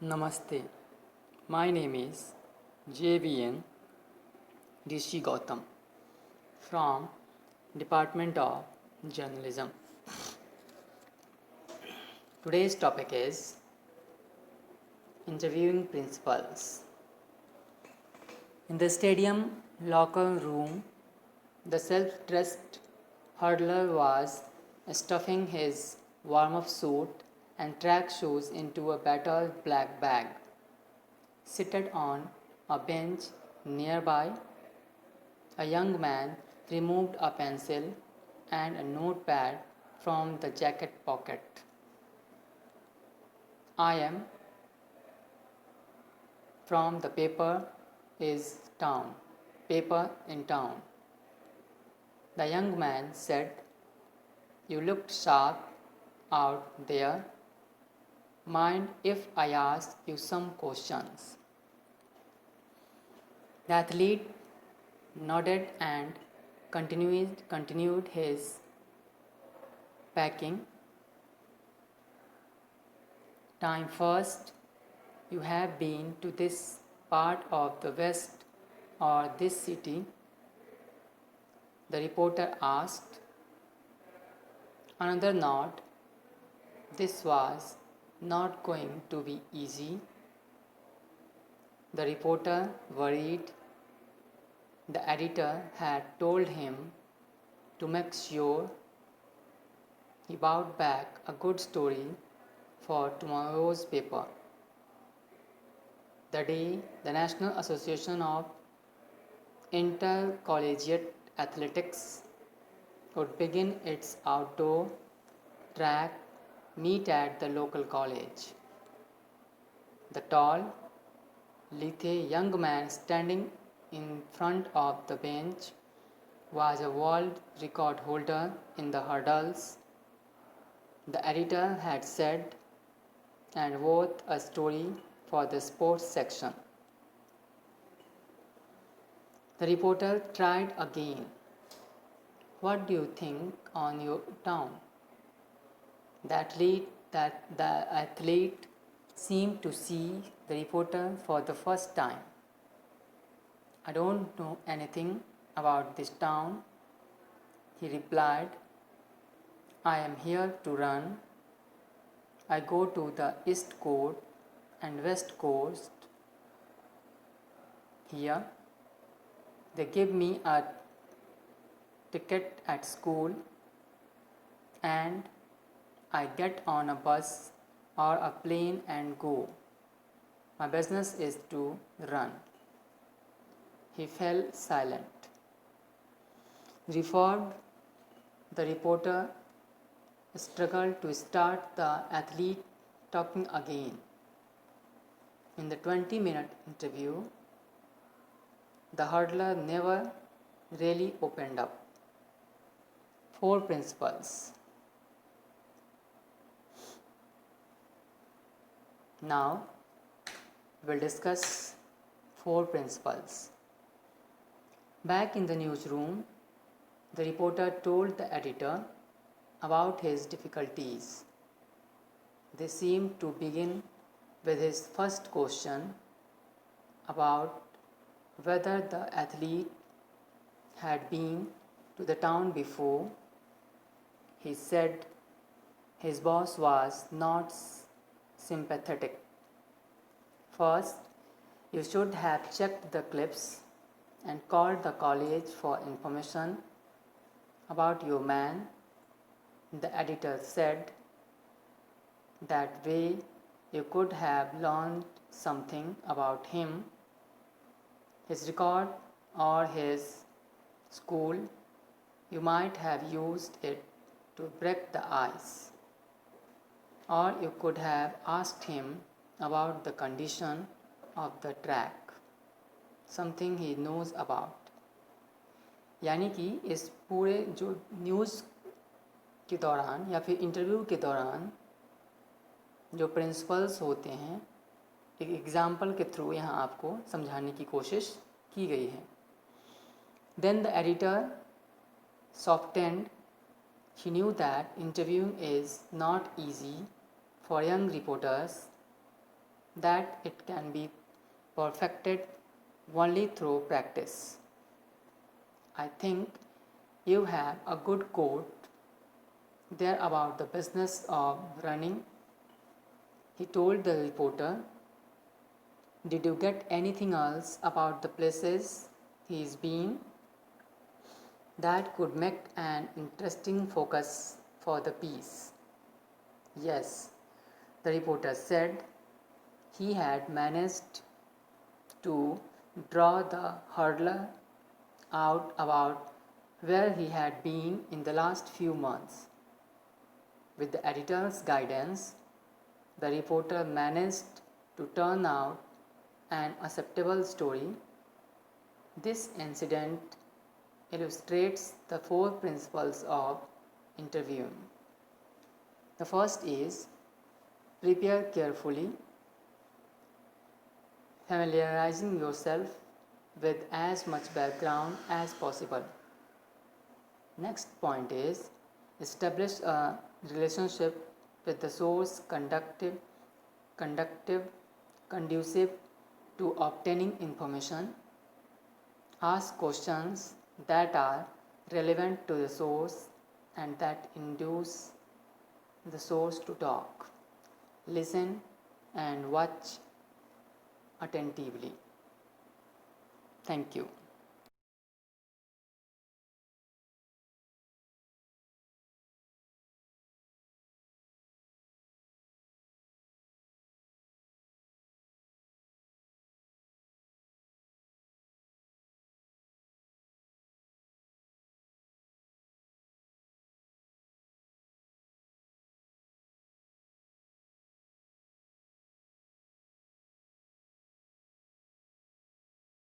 Namaste. My name is JVN Rishi Gautam from Department of Journalism. Today's topic is interviewing principals. In the stadium locker room, the self-dressed hurdler was stuffing his warm-up suit and track shoes into a battered black bag. Seated on a bench nearby, a young man removed a pencil and a notepad from the jacket pocket. I am from the paper in town. The young man said, "You looked sharp out there. Mind if I ask you some questions?" The athlete nodded and continued his packing. Time first. You have been to this part of the West or this city? The reporter asked. Another nod. This was not going to be easy. The reporter worried. The editor had told him to make sure he brought back a good story for tomorrow's paper. The day the National Association of Intercollegiate Athletics would begin its outdoor track meet at the local college. The tall, lithe young man standing in front of the bench was a world record holder in the hurdles, the editor had said, and wrote a story for the sports section. The reporter tried again. What do you think on your town? The athlete seemed to see the reporter for the first time. I don't know anything about this town, he replied. I am here to run. I go to the East Coast and West Coast. Here, they give me a ticket at school and I get on a bus or a plane and go. My business is to run. He fell silent. Reformed, the reporter struggled to start the athlete talking again. In the 20-minute interview, the hurdler never really opened up. 4 principles. Now, we'll discuss 4 principles. Back in the newsroom, the reporter told the editor about his difficulties. They seemed to begin with his first question about whether the athlete had been to the town before. He said his boss was not sympathetic. First, you should have checked the clips and called the college for information about your man, the editor said. That way you could have learned something about him, his record or his school. You might have used it to break the ice. Or you could have asked him about the condition of the track, something he knows about. यानी कि इस पूरे जो news के दौरान या फिर interview के दौरान जो प्रिंसिपल्स होते हैं, एक एग्जाम्पल के थ्रू यहाँ आपको समझाने की कोशिश की गई है. Then the editor softened. She knew that interviewing is not easy for young reporters. that it can be perfected only through practice. I think you have a good quote there about the business of running. He told the reporter, "Did you get anything else about the places he's been that could make an interesting focus for the piece?" Yes, the reporter said. He had managed to draw the hurdler out about where he had been in the last few months. With the editor's guidance, the reporter managed to turn out an acceptable story. This incident illustrates the 4 principles of interviewing. The first is prepare carefully, familiarizing yourself with as much background as possible. Next point is establish a relationship with the source conducive to obtaining information. Ask questions that are relevant to the source and that induce the source to talk. Listen and watch attentively. Thank you.